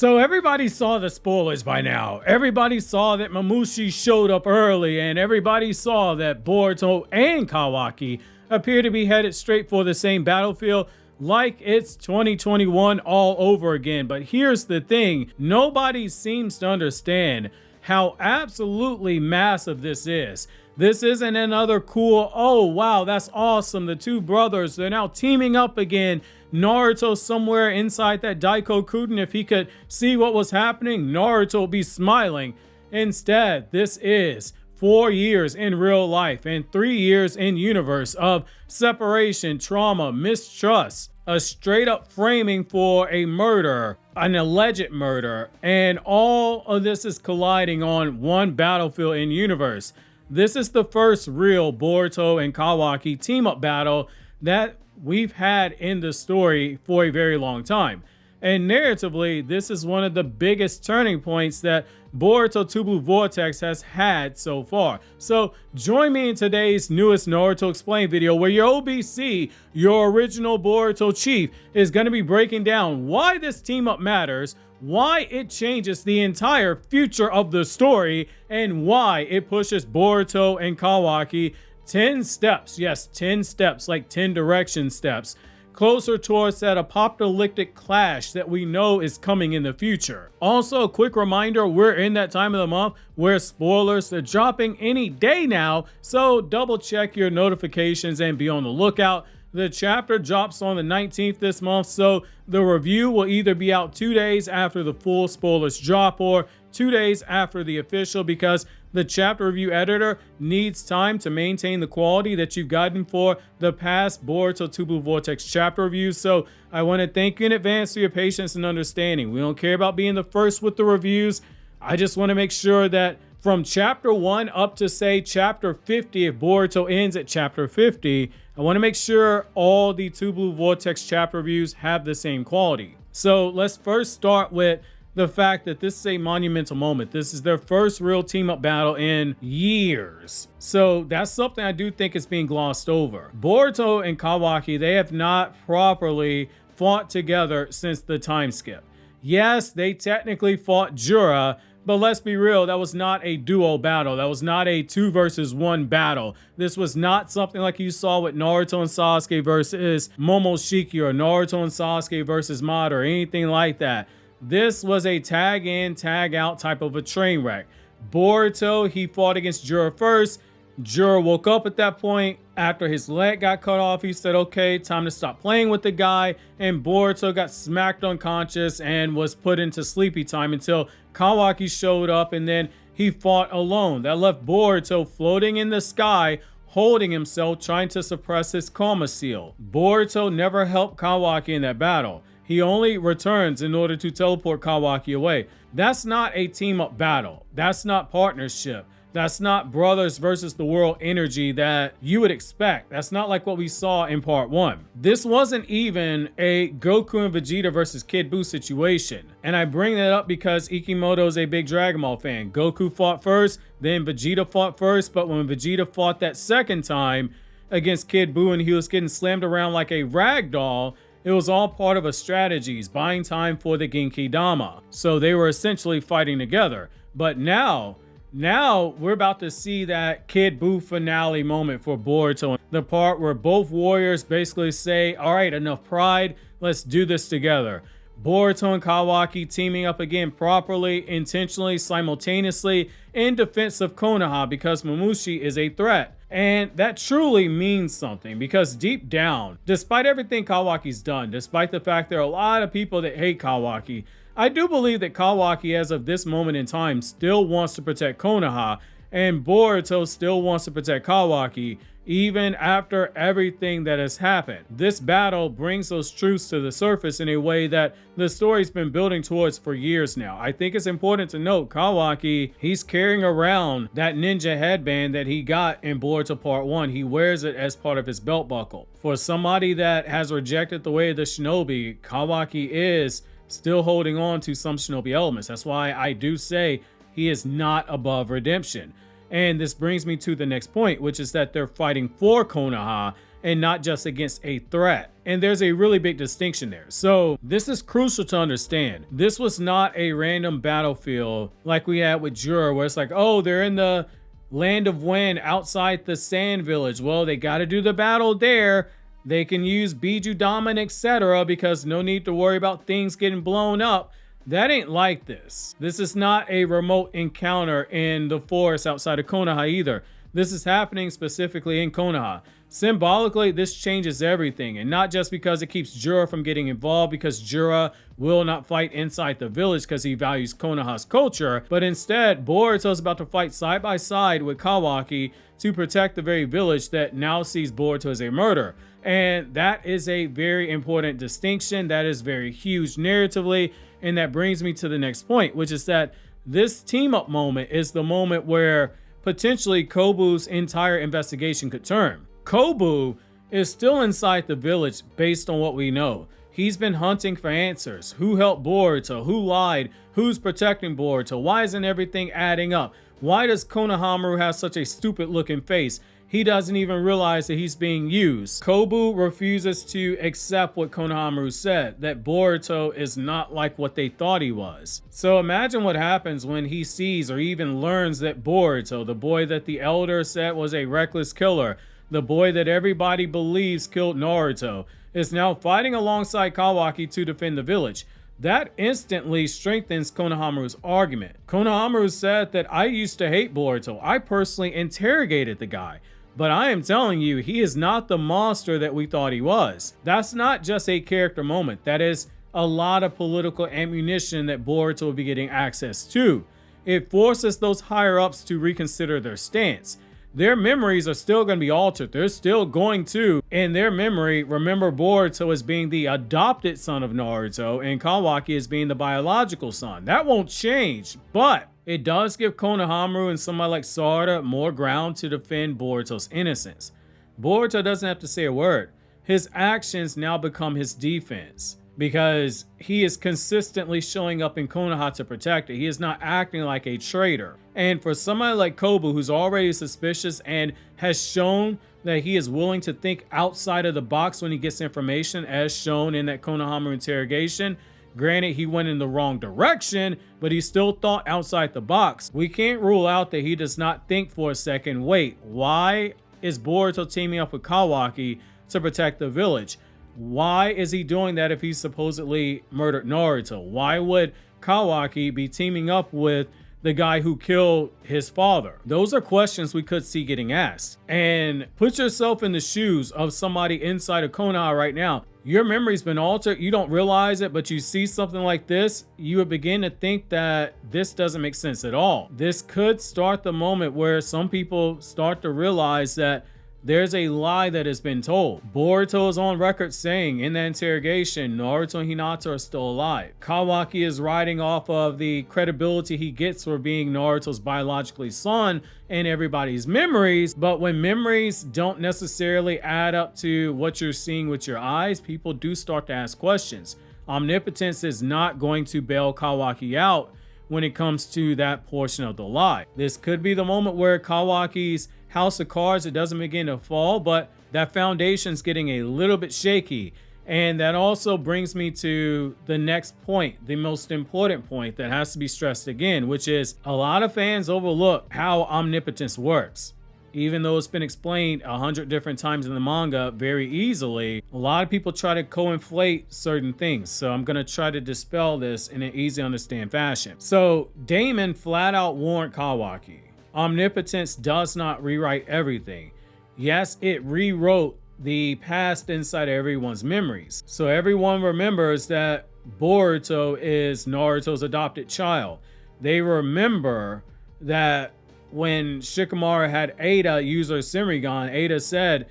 So everybody saw the spoilers by now. Everybody saw that Mamushi showed up early, and everybody saw that Boruto and Kawaki appear to be headed straight for the same battlefield, like it's 2021 all over again. But here's the thing, nobody seems to understand how absolutely massive this is. This isn't another cool, oh wow, that's awesome, the two brothers, they're now teaming up again. Naruto somewhere inside that Daikokuden, if he could see what was happening, Naruto would be smiling. Instead, this is 4 years in real life and 3 years in universe of separation, trauma, mistrust, a straight up framing for a murder, an alleged murder, and all of this is colliding on one battlefield in universe. This is the first real Boruto and Kawaki team up battle that we've had in the story for a very long time. And narratively, this is one of the biggest turning points that Boruto Two Blue Vortex has had so far. So join me in today's newest Naruto Explained video where your OBC, your original Boruto chief, is going to be breaking down why this team up matters, why it changes the entire future of the story, and why it pushes Boruto and Kawaki 10 steps, yes, 10 steps, like 10 direction steps, closer towards that apocalyptic clash that we know is coming in the future. Also, a quick reminder, we're in that time of the month where spoilers are dropping any day now, so double check your notifications and be on the lookout. The chapter drops on the 19th this month, so the review will either be out 2 days after the full spoilers drop or 2 days after the official, because the chapter review editor needs time to maintain the quality that you've gotten for the past Boruto Two Blue Vortex chapter reviews. So I want to thank you in advance for your patience and understanding. We don't care about being the first with the reviews. I just want to make sure that from chapter 1 up to say chapter 50, if Boruto ends at chapter 50, I want to make sure all the Two Blue Vortex chapter reviews have the same quality. So let's first start with the fact that this is a monumental moment. This is their first real team up battle in years. So that's something I do think is being glossed over. Boruto and Kawaki, they have not properly fought together since the time skip. Yes, they technically fought Jura, but let's be real, that was not a duo battle. That was not a 2 versus 1 battle. This was not something like you saw with Naruto and Sasuke versus Momoshiki, or Naruto and Sasuke versus Madara, or anything like that. This was a tag in, tag out type of a train wreck. Boruto, he fought against Jura first. Jura woke up at that point. After his leg got cut off, he said, okay, time to stop playing with the guy. And Boruto got smacked unconscious and was put into sleepy time until Kawaki showed up, and then he fought alone. That left Boruto floating in the sky, holding himself, trying to suppress his karma seal. Boruto never helped Kawaki in that battle. He only returns in order to teleport Kawaki away. That's not a team up battle. That's not partnership. That's not brothers versus the world energy that you would expect. That's not like what we saw in part 1. This wasn't even a Goku and Vegeta versus Kid Buu situation. And I bring that up because Ikimoto is a big Dragon Ball fan. Goku fought first, then Vegeta fought first, but when Vegeta fought that second time against Kid Buu and he was getting slammed around like a rag doll, it was all part of a strategy, buying time for the Genki Dama. So they were essentially fighting together. But now we're about to see that Kid Buu finale moment for Boruto. The part where both warriors basically say, all right, enough pride, let's do this together. Boruto and Kawaki teaming up again properly, intentionally, simultaneously in defense of Konoha because Mamushi is a threat. And that truly means something because deep down, despite everything Kawaki's done, despite the fact there are a lot of people that hate Kawaki, I do believe that Kawaki as of this moment in time still wants to protect Konoha, and Boruto still wants to protect Kawaki even after everything that has happened. This battle brings those truths to the surface in a way that the story's been building towards for years now. I think it's important to note Kawaki, he's carrying around that ninja headband that he got in Boruto Part 1. He wears it as part of his belt buckle. For somebody that has rejected the way of the shinobi, Kawaki is still holding on to some shinobi elements. That's why I do say he is not above redemption. And this brings me to the next point, which is that they're fighting for Konoha, and not just against a threat. And there's a really big distinction there. So this is crucial to understand. This was not a random battlefield like we had with Jura, where it's like, oh, they're in the land of wind outside the sand village. Well, they got to do the battle there. They can use Bijudaman, etc., because no need to worry about things getting blown up. That ain't like this. This is not a remote encounter in the forest outside of Konoha either. This is happening specifically in Konoha. Symbolically, this changes everything, and not just because it keeps Jura from getting involved, because Jura will not fight inside the village because he values Konoha's culture, but instead, Boruto's about to fight side by side with Kawaki to protect the very village that now sees Boruto as a murderer. And that is a very important distinction. That is very huge narratively. And that brings me to the next point, which is that this team up moment is the moment where potentially Kobu's entire investigation could turn. Kobu is still inside the village based on what we know. He's been hunting for answers. Who helped Boruto? Who lied? Who's protecting Boruto? Why isn't everything adding up? Why does Konohamaru have such a stupid looking face? He doesn't even realize that he's being used. Kobu refuses to accept what Konohamaru said, that Boruto is not like what they thought he was. So imagine what happens when he sees or even learns that Boruto, the boy that the elder said was a reckless killer, the boy that everybody believes killed Naruto, is now fighting alongside Kawaki to defend the village. That instantly strengthens Konohamaru's argument. Konohamaru said that I used to hate Boruto. I personally interrogated the guy. But I am telling you, he is not the monster that we thought he was. That's not just a character moment. That is a lot of political ammunition that Boruto will be getting access to. It forces those higher ups to reconsider their stance. Their memories are still going to be altered. They're still going to, in their memory, remember Boruto as being the adopted son of Naruto and Kawaki as being the biological son. That won't change, but it does give Konohamaru and somebody like Sarada more ground to defend Boruto's innocence. Boruto doesn't have to say a word. His actions now become his defense because he is consistently showing up in Konoha to protect it. He is not acting like a traitor. And for somebody like Kobu, who's already suspicious and has shown that he is willing to think outside of the box when he gets information, as shown in that Konohamaru interrogation, granted, he went in the wrong direction, but he still thought outside the box. We can't rule out that he does not think for a second, wait, why is Boruto teaming up with Kawaki to protect the village? Why is he doing that if he supposedly murdered Naruto? Why would Kawaki be teaming up with the guy who killed his father? Those are questions we could see getting asked. And put yourself in the shoes of somebody inside of Konoha right now. Your memory's been altered. You don't realize it, but you see something like this, you would begin to think that this doesn't make sense at all. This could start the moment where some people start to realize that there's a lie that has been told. Boruto is on record saying in that interrogation, Naruto and Hinata are still alive. Kawaki is riding off of the credibility he gets for being Naruto's biologically son in everybody's memories. But when memories don't necessarily add up to what you're seeing with your eyes, people do start to ask questions. Omnipotence is not going to bail Kawaki out when it comes to that portion of the lie. This could be the moment where Kawaki's house of cards, it doesn't begin to fall, but that foundation's getting a little bit shaky. And that also brings me to the next point, the most important point that has to be stressed again, which is a lot of fans overlook how omnipotence works. Even though it's been explained 100 different times in the manga very easily, a lot of people try to co-inflate certain things. So I'm going to try to dispel this in an easy to understand fashion. So Damon flat out warned Kawaki, omnipotence does not rewrite everything. Yes, it rewrote the past inside of everyone's memories. So everyone remembers that Boruto is Naruto's adopted child. They remember that when Shikamaru had Ada use her Senrigan, Ada said,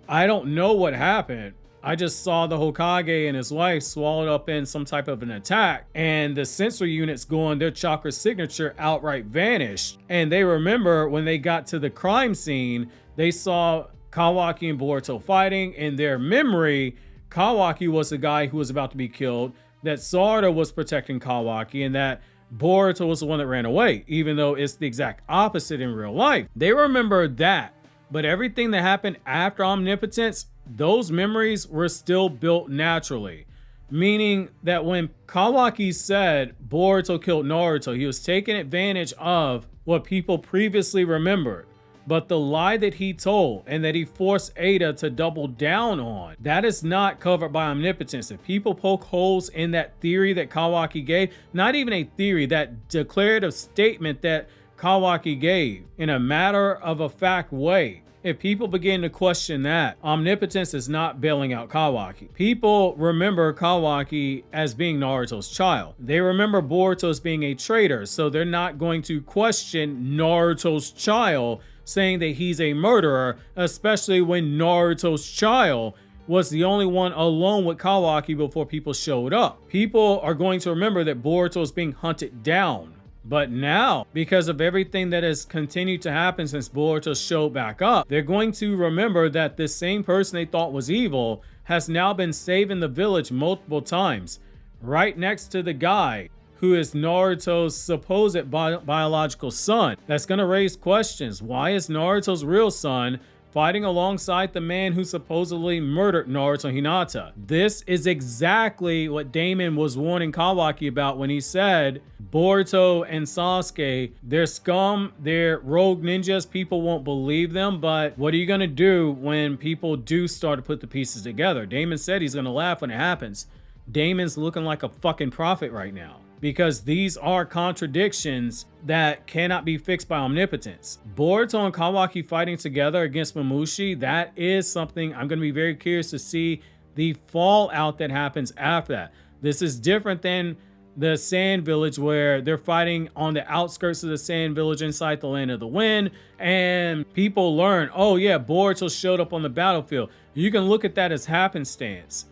I don't know what happened. I just saw the Hokage and his wife swallowed up in some type of an attack, and the sensory units going, their chakra signature outright vanished. And they remember when they got to the crime scene, they saw Kawaki and Boruto fighting. In their memory, Kawaki was the guy who was about to be killed, that Sarada was protecting Kawaki, and that Boruto was the one that ran away, even though it's the exact opposite in real life. They remember that, but everything that happened after omnipotence, those memories were still built naturally. Meaning that when Kawaki said Boruto killed Naruto, he was taking advantage of what people previously remembered. But the lie that he told and that he forced Ada to double down on, that is not covered by Omnipotence. If people poke holes in that theory that Kawaki gave, not even a theory, that declarative statement that Kawaki gave in a matter of a fact way, if people begin to question that, Omnipotence is not bailing out Kawaki. People remember Kawaki as being Naruto's child. They remember Boruto as being a traitor, so they're not going to question Naruto's child saying that he's a murderer, especially when Naruto's child was the only one alone with Kawaki before people showed up. People are going to remember that Boruto is being hunted down. But now, because of everything that has continued to happen since Boruto showed back up, they're going to remember that this same person they thought was evil has now been saving the village multiple times, right next to the guy who is Naruto's supposed biological son. That's going to raise questions. Why is Naruto's real son fighting alongside the man who supposedly murdered Naruto Hinata? This is exactly what Damon was warning Kawaki about when he said Boruto and Sasuke, they're scum, they're rogue ninjas, people won't believe them, but what are you gonna do when people do start to put the pieces together? Damon said he's gonna laugh when it happens. Damon's looking like a fucking prophet right now, because these are contradictions that cannot be fixed by Omnipotence. Boruto and Kawaki fighting together against Mamushi, that is something I'm going to be very curious to see the fallout that happens after that. This is different than the Sand Village, where they're fighting on the outskirts of the Sand Village inside the Land of the Wind, and people learn, oh yeah, Boruto showed up on the battlefield. You can look at that as happenstance.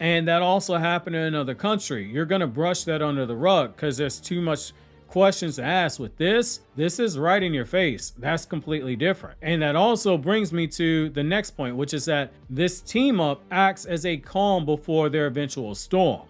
And that also happened in another country. You're going to brush that under the rug because there's too much questions to ask. With this is right in your face. That's completely different. And that also brings me to the next point, which is that this team up acts as a calm before their eventual storm.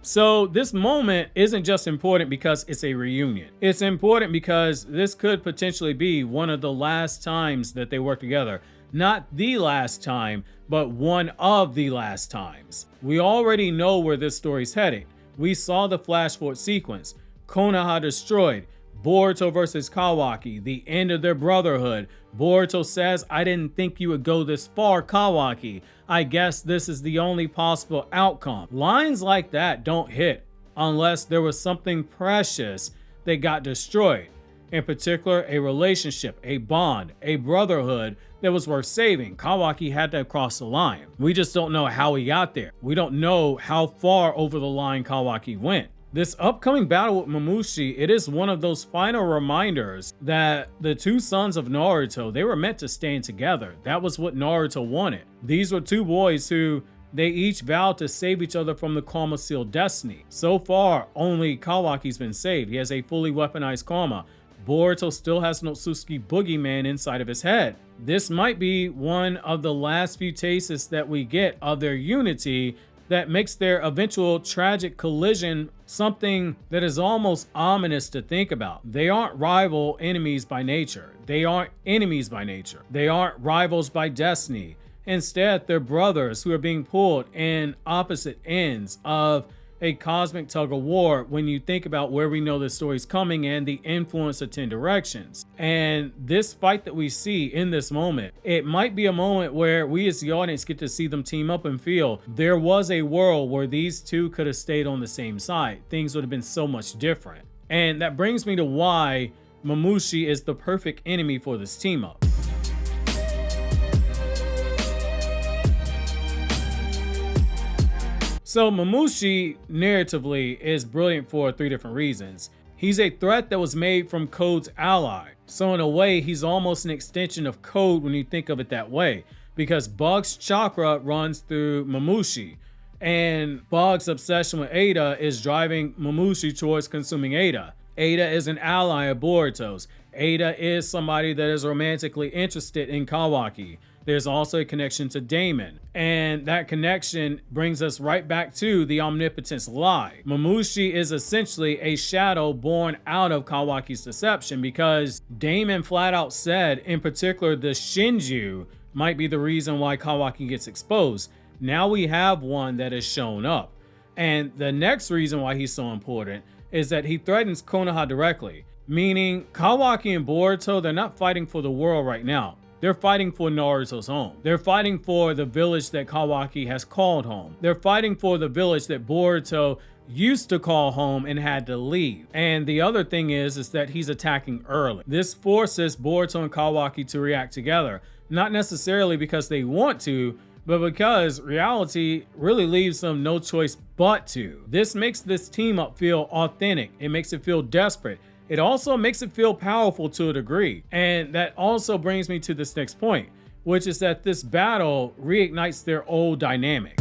So this moment isn't just important because it's a reunion. It's important because this could potentially be one of the last times that they work together. Not the last time, but one of the last times. We already know where this story's heading. We saw the flash forward sequence. Konoha destroyed. Boruto versus Kawaki, the end of their brotherhood. Boruto says, I didn't think you would go this far, Kawaki. I guess this is the only possible outcome. Lines like that don't hit unless there was something precious that got destroyed. In particular, a relationship, a bond, a brotherhood that was worth saving. Kawaki had to cross the line. We just don't know how he got there. We don't know how far over the line Kawaki went. This upcoming battle with Mamushi, it is one of those final reminders that the two sons of Naruto, they were meant to stand together. That was what Naruto wanted. These were two boys who they each vowed to save each other from the Karma Seal destiny. So far, only Kawaki's been saved. He has a fully weaponized Karma. Boruto still has no Otsutsuki boogeyman inside of his head. This might be one of the last few tastes that we get of their unity that makes their eventual tragic collision something that is almost ominous to think about. They aren't rival enemies by nature. They aren't enemies by nature. They aren't rivals by destiny. Instead, they're brothers who are being pulled in opposite ends of a cosmic tug of war when you think about where we know this story's coming and the influence of 10 directions. And this fight that we see in this moment, it might be a moment where we as the audience get to see them team up and feel there was a world where these two could have stayed on the same side. Things would have been so much different. And that brings me to why Mamushi is the perfect enemy for this team up. So Mamushi, narratively, is brilliant for 3 different reasons. He's a threat that was made from Code's ally. So in a way, he's almost an extension of Code when you think of it that way, because Bug's chakra runs through Mamushi, and Bug's obsession with Ada is driving Mamushi towards consuming Ada. Ada is an ally of Boruto's. Ada is somebody that is romantically interested in Kawaki. There's also a connection to Daemon, and that connection brings us right back to the Omnipotence lie. Mamushi is essentially a shadow born out of Kawaki's deception, because Daemon flat out said, in particular, the Shinju might be the reason why Kawaki gets exposed. Now we have one that has shown up. And the next reason why he's so important is that he threatens Konoha directly, meaning Kawaki and Boruto, they're not fighting for the world right now. They're fighting for Naruto's home. They're fighting for the village that Kawaki has called home. They're fighting for the village that Boruto used to call home and had to leave. And the other thing is that he's attacking early. This forces Boruto and Kawaki to react together, not necessarily because they want to, but because reality really leaves them no choice but to. This makes this team up feel authentic. It makes it feel desperate. It also makes it feel powerful to a degree. And that also brings me to this next point, which is that this battle reignites their old dynamic.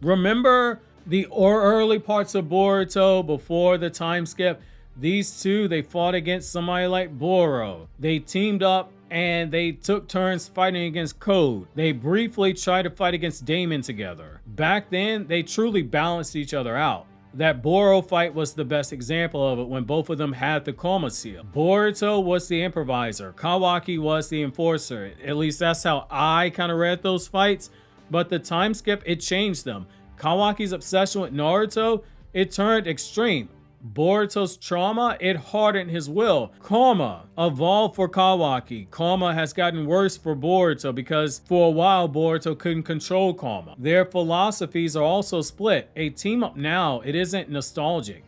Remember the early parts of Boruto before the time skip? These two, they fought against somebody like Boro. They teamed up and they took turns fighting against Code. They briefly tried to fight against Daemon together. Back then, they truly balanced each other out. That Boro fight was the best example of it, when both of them had the Koma seal. Boruto was the improviser. Kawaki was the enforcer. At least that's how I kind of read those fights. But the time skip, it changed them. Kawaki's obsession with Naruto, it turned extreme. Boruto's trauma, it hardened his will. Karma evolved for Kawaki. Karma has gotten worse for Boruto because for a while Boruto couldn't control karma. Their philosophies are also split. A team up now, it isn't nostalgic.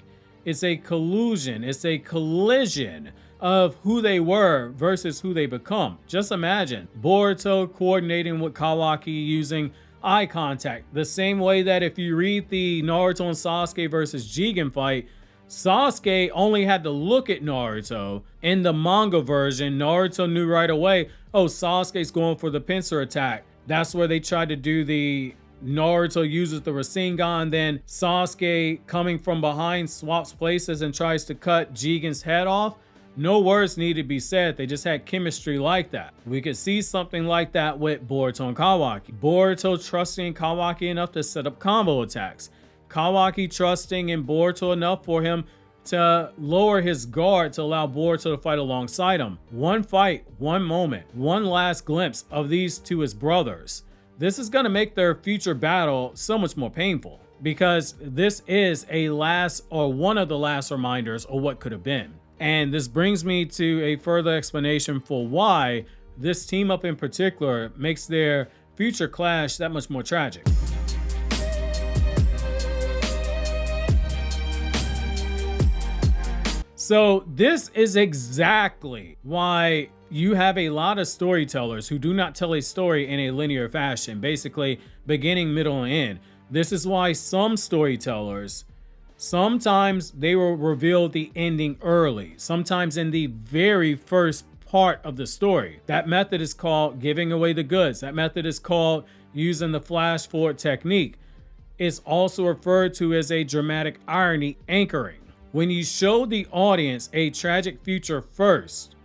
It's a collusion. It's a collision of who they were versus who they become. Just imagine Boruto coordinating with Kawaki using eye contact. The same way that if you read the Naruto and Sasuke versus Jigen fight, Sasuke only had to look at Naruto. In the manga version, Naruto knew right away, oh, Sasuke's going for the pincer attack. That's where they tried to do the Naruto uses the Rasengan, then Sasuke coming from behind swaps places and tries to cut Jigen's head off. No words need to be said, they just had chemistry like that. We could see something like that with Boruto and Kawaki. Boruto trusting Kawaki enough to set up combo attacks. Kawaki trusting in Boruto enough for him to lower his guard to allow Boruto to fight alongside him. One fight, one moment, one last glimpse of these two as brothers. This is going to make their future battle so much more painful, because this is a last, or one of the last reminders of what could have been. And this brings me to a further explanation for why this team up in particular makes their future clash that much more tragic. So this is exactly why you have a lot of storytellers who do not tell a story in a linear fashion, basically beginning, middle, and end. This is why some storytellers, sometimes they will reveal the ending early, sometimes in the very first part of the story. That method is called giving away the goods. That method is called using the flash forward technique. It's also referred to as a dramatic irony anchoring. When you show the audience a tragic future first,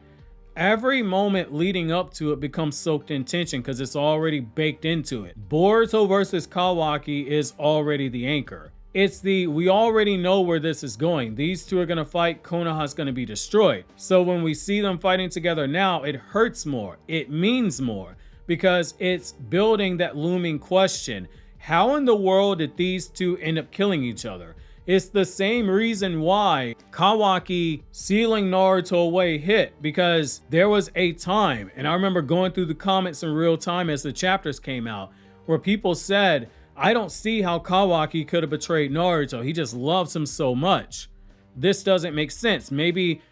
every moment leading up to it becomes soaked in tension because it's already baked into it. Boruto versus Kawaki is already the anchor. It's the, we already know where this is going. These two are going to fight. Konoha's going to be destroyed. So when we see them fighting together now, it hurts more. It means more because it's building that looming question. How in the world did these two end up killing each other? It's the same reason why Kawaki sealing Naruto away hit, because there was a time, and I remember going through the comments in real time as the chapters came out, where people said, I don't see how Kawaki could have betrayed Naruto. He just loves him so much. This doesn't make sense. Maybe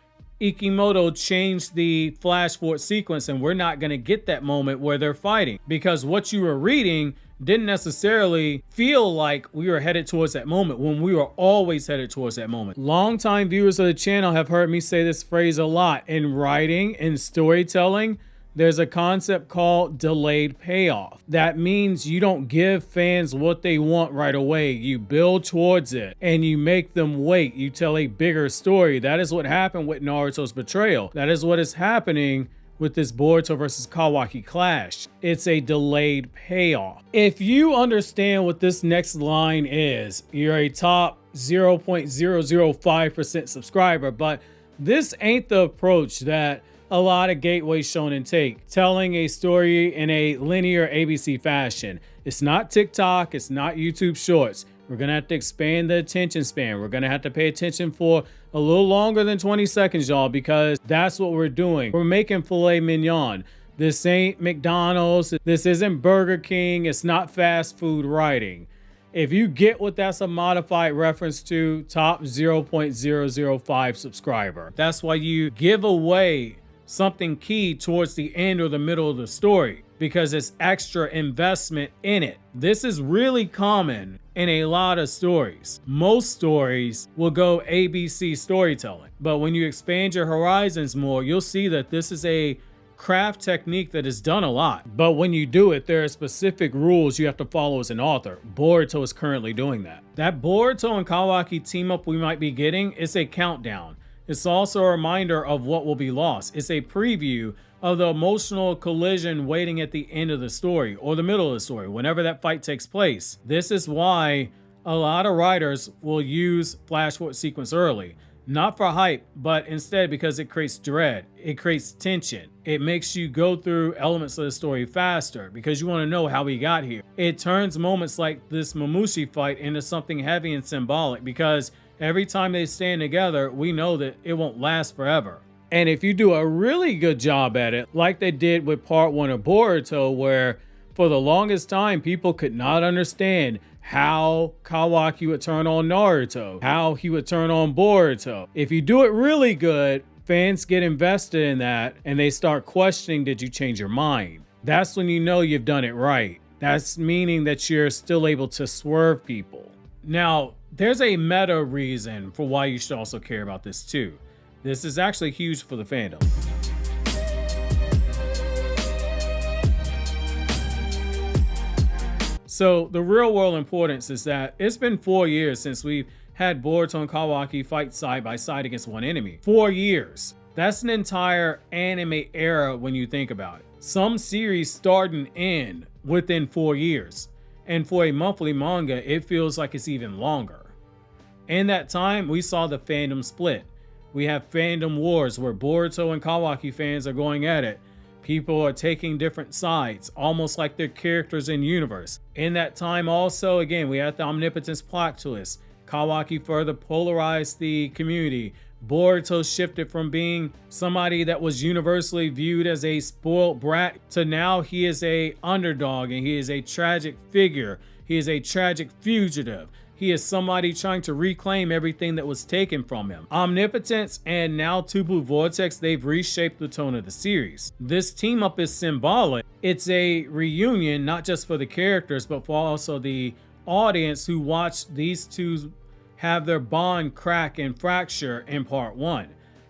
Ikimoto changed the flash forward sequence and we're not going to get that moment where they're fighting, because what you were reading didn't necessarily feel like we were headed towards that moment when we were always headed towards that moment. Longtime viewers of the channel have heard me say this phrase a lot. In writing and storytelling, there's a concept called delayed payoff. That means you don't give fans what they want right away. You build towards it and you make them wait. You tell a bigger story. That is what happened with Naruto's betrayal. That is what is happening with this Boruto versus Kawaki clash. It's a delayed payoff. If you understand what this next line is, you're a top 0.005% subscriber, but this ain't the approach that a lot of gateway shonen take, telling a story in a linear ABC fashion. It's not TikTok, it's not YouTube Shorts. We're gonna have to expand the attention span. We're gonna have to pay attention for a little longer than 20 seconds, y'all, because that's what we're doing. We're making filet mignon. This ain't McDonald's. This isn't Burger King. It's not fast food writing. If you get what that's a modified reference to, top 0.005 subscriber. That's why you give away something key towards the end or the middle of the story, because it's extra investment in it. This is really common in a lot of stories. Most stories will go ABC storytelling, but when you expand your horizons more, you'll see that this is a craft technique that is done a lot. But when you do it, there are specific rules you have to follow as an author. Boruto is currently doing that. That Boruto and Kawaki team up we might be getting is a countdown. It's also a reminder of what will be lost. It's a preview of the emotional collision waiting at the end of the story or the middle of the story, whenever that fight takes place. This is why a lot of writers will use flash forward sequence early. Not for hype, but instead because it creates dread. It creates tension. It makes you go through elements of the story faster because you want to know how we got here. It turns moments like this Mamushi fight into something heavy and symbolic, because every time they stand together, we know that it won't last forever. And if you do a really good job at it, like they did with part 1 of Boruto, where for the longest time people could not understand how Kawaki would turn on Naruto, how he would turn on Boruto. If you do it really good, fans get invested in that and they start questioning, did you change your mind? That's when you know you've done it right. That's meaning that you're still able to swerve people. Now, there's a meta reason for why you should also care about this too. This is actually huge for the fandom. So the real world importance is that it's been 4 years since we've had Boruto and Kawaki fight side by side against one enemy. 4 years. That's an entire anime era when you think about it. Some series start and end within 4 years. And for a monthly manga, it feels like it's even longer. In that time, we saw the fandom split. We have fandom wars where Boruto and Kawaki fans are going at it. People are taking different sides, almost like they're characters in universe. In that time also, again, we had the Omnipotence plot twist. Kawaki further polarized the community. Boruto shifted from being somebody that was universally viewed as a spoiled brat to now he is a underdog and he is a tragic figure. He is a tragic fugitive. He is somebody trying to reclaim everything that was taken from him. Omnipotence and now Two Blue Vortex, they've reshaped the tone of the series. This team up is symbolic. It's a reunion, not just for the characters, but for also the audience who watched these two have their bond crack and fracture in part 1.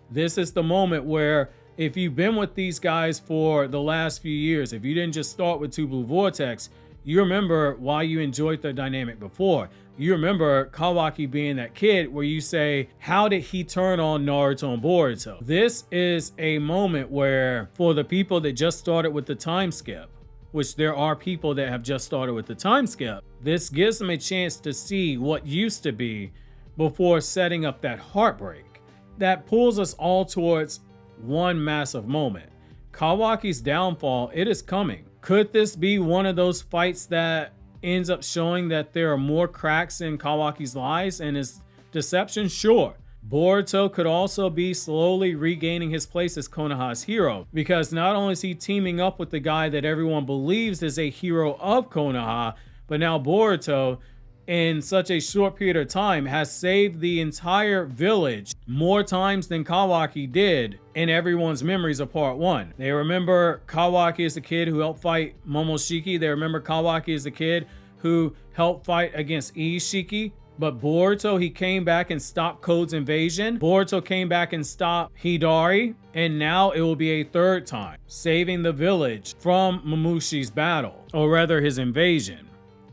This is the moment where if you've been with these guys for the last few years, if you didn't just start with Two Blue Vortex, you remember why you enjoyed their dynamic before. You remember Kawaki being that kid where you say, how did he turn on Naruto and Boruto? This is a moment where for the people that just started with the time skip, which there are people that have just started with the time skip, this gives them a chance to see what used to be before setting up that heartbreak. That pulls us all towards one massive moment. Kawaki's downfall, it is coming. Could this be one of those fights that ends up showing that there are more cracks in Kawaki's lies and his deception? Sure. Boruto could also be slowly regaining his place as Konoha's hero, because not only is he teaming up with the guy that everyone believes is a hero of Konoha, but now Boruto, in such a short period of time, has saved the entire village more times than Kawaki did in everyone's memories of part 1. They remember Kawaki as the kid who helped fight Momoshiki. They remember Kawaki as the kid who helped fight against Ishiki. But Boruto, he came back and stopped Code's invasion. Boruto came back and stopped Hidari. And now it will be a third time, saving the village from Mamushi's battle, or rather his invasion.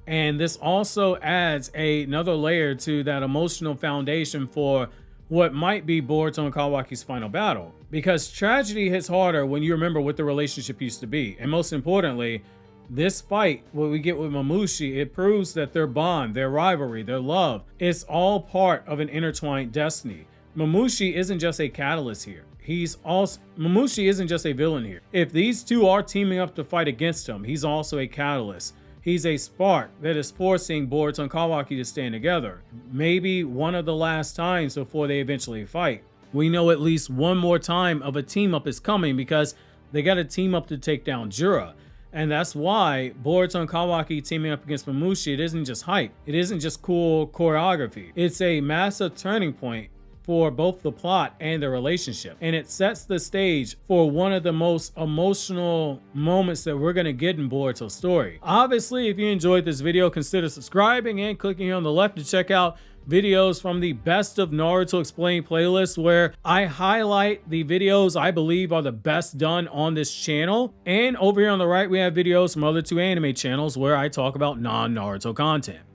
And this also adds another layer to that emotional foundation for what might be Boruto and Kawaki's final battle. Because tragedy hits harder when you remember what the relationship used to be. And most importantly, this fight, what we get with Mamushi, it proves that their bond, their rivalry, their love, is all part of an intertwined destiny. Mamushi isn't just a catalyst here. Mamushi isn't just a villain here. If these two are teaming up to fight against him, he's also a catalyst. He's a spark that is forcing Boruto and Kawaki to stand together. Maybe one of the last times before they eventually fight. We know at least one more time of a team up is coming because they got to team up to take down Jura. And that's why Boruto and Kawaki teaming up against Mamushi, it isn't just hype. It isn't just cool choreography. It's a massive turning point for both the plot and the relationship. And it sets the stage for one of the most emotional moments that we're gonna get in Boruto's story. Obviously, if you enjoyed this video, consider subscribing and clicking here on the left to check out videos from the Best of Naruto Explained playlist, where I highlight the videos I believe are the best done on this channel. And over here on the right, we have videos from other two anime channels where I talk about non-Naruto content.